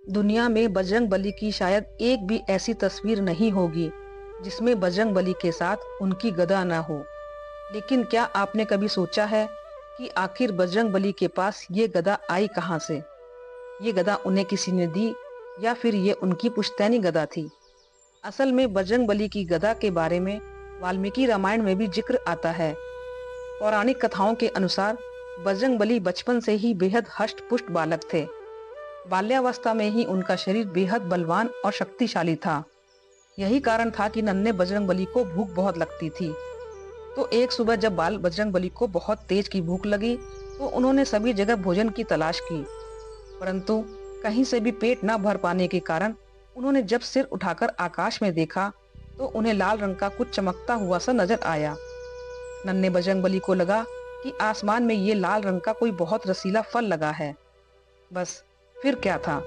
दुनिया में बजरंग बली की शायद एक भी ऐसी तस्वीर नहीं होगी जिसमें बजरंग बली के साथ उनकी गदा न हो। लेकिन क्या आपने कभी सोचा है कि आखिर बजरंग बली के पास ये गदा आई कहाँ से? ये गदा उन्हें किसी ने दी या फिर ये उनकी पुश्तैनी गदा थी? असल में बजरंग बली की गदा के बारे में वाल्मीकि रामायण में भी जिक्र आता है। पौराणिक कथाओं के अनुसार बजरंग बली बचपन से ही बेहद हष्ट पुष्ट बालक थे। बाल्यावस्था में ही उनका शरीर बेहद बलवान और शक्तिशाली था। यही कारण था कि नन्हे बजरंग बली को भूख बहुत लगती थी। तो एक सुबह जब बाल बजरंग बली को बहुत तेज की भूख लगी तो उन्होंने सभी जगह भोजन की तलाश की, परंतु कहीं से भी पेट न भर पाने के कारण उन्होंने जब सिर उठाकर आकाश में देखा तो उन्हें लाल रंग का कुछ चमकता हुआ सा नजर आया। नन्हे बजरंग बली को लगा कि आसमान में ये लाल रंग का कोई बहुत रसीला फल लगा है। बस फिर क्या था,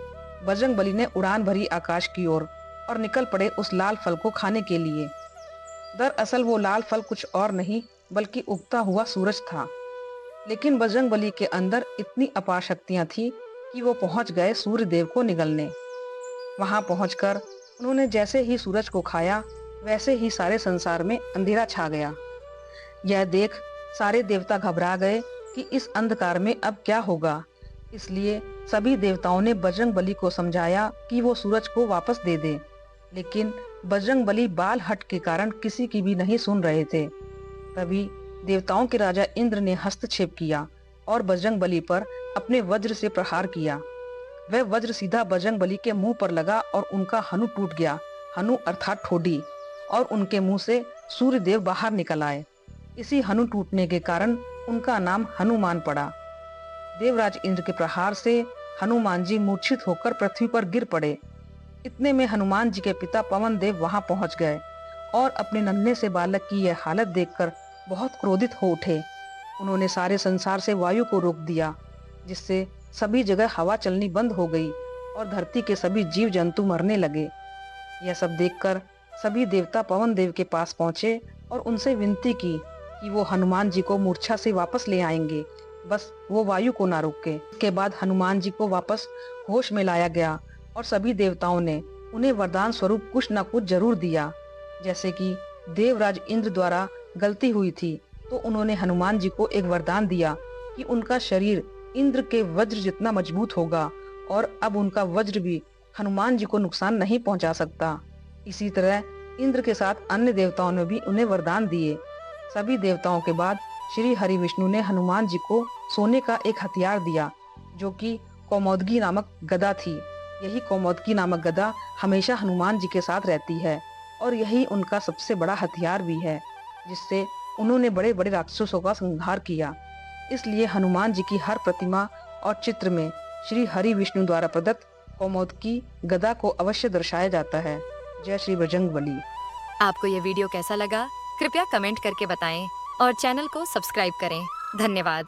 बजरंग बली ने उड़ान भरी आकाश की ओर और निकल पड़े उस लाल फल को खाने के लिए। दरअसल वो लाल फल कुछ और नहीं बल्कि उगता हुआ सूरज था। लेकिन बजरंग बली के अंदर इतनी अपार शक्तियां थी कि वो पहुंच गए सूर्य देव को निगलने। वहां पहुंचकर उन्होंने जैसे ही सूरज को खाया वैसे ही सारे संसार में अंधेरा छा गया। यह देख सारे देवता घबरा गए कि इस अंधकार में अब क्या होगा। इसलिए सभी देवताओं ने बजरंग बली को समझाया कि वो सूरज को वापस दे दे, लेकिन बजरंग बली बाल हट के कारण किसी की भी नहीं सुन रहे थे। तभी देवताओं के राजा इंद्र ने हस्तक्षेप किया और बजरंग बली पर अपने वज्र से प्रहार किया। वह वज्र सीधा बजरंग बली के मुंह पर लगा और उनका हनु टूट गया। हनु अर्थात ठोडी, और उनके मुंह से सूर्य देव बाहर निकल आए। इसी हनु टूटने के कारण उनका नाम हनुमान पड़ा। देवराज इंद्र के प्रहार से हनुमान जी मूर्छित होकर पृथ्वी पर गिर पड़े। इतने में हनुमान जी के पिता पवन देव वहां पहुंच गए और अपने नन्हे से बालक की यह हालत देखकर बहुत क्रोधित हो उठे। उन्होंने सारे संसार से वायु को रोक दिया, जिससे सभी जगह हवा चलनी बंद हो गई और धरती के सभी जीव जंतु मरने लगे। यह सब देखकर सभी देवता पवन देव के पास पहुंचे और उनसे विनती की कि वो हनुमान जी को मूर्छा से वापस ले आएंगे, बस वो वायु को ना रोके। इसके बाद हनुमान जी को वापस होश में लाया गया और सभी देवताओं ने उन्हें वरदान स्वरूप कुछ न कुछ जरूर दिया। जैसे कि देवराज इंद्र द्वारा गलती हुई थी तो उन्होंने हनुमान जी को एक वरदान दिया कि उनका शरीर इंद्र के वज्र जितना मजबूत होगा और अब उनका वज्र भी हनुमान जी को नुकसान नहीं पहुंचा सकता। इसी तरह इंद्र के साथ अन्य देवताओं ने भी उन्हें वरदान दिए। सभी देवताओं के बाद श्री हरि विष्णु ने हनुमान जी को सोने का एक हथियार दिया, जो कि कौमोदगी नामक गदा थी। यही कौमोदगी नामक गदा हमेशा हनुमान जी के साथ रहती है और यही उनका सबसे बड़ा हथियार भी है, जिससे उन्होंने बड़े बड़े राक्षसों का संहार किया। इसलिए हनुमान जी की हर प्रतिमा और चित्र में श्री हरि विष्णु द्वारा प्रदत्त कौमोदगी गदा को अवश्य दर्शाया जाता है। जय श्री बजरंग बली। आपको ये वीडियो कैसा लगा? कृपया कमेंट करके बताएं और चैनल को सब्सक्राइब करें। धन्यवाद।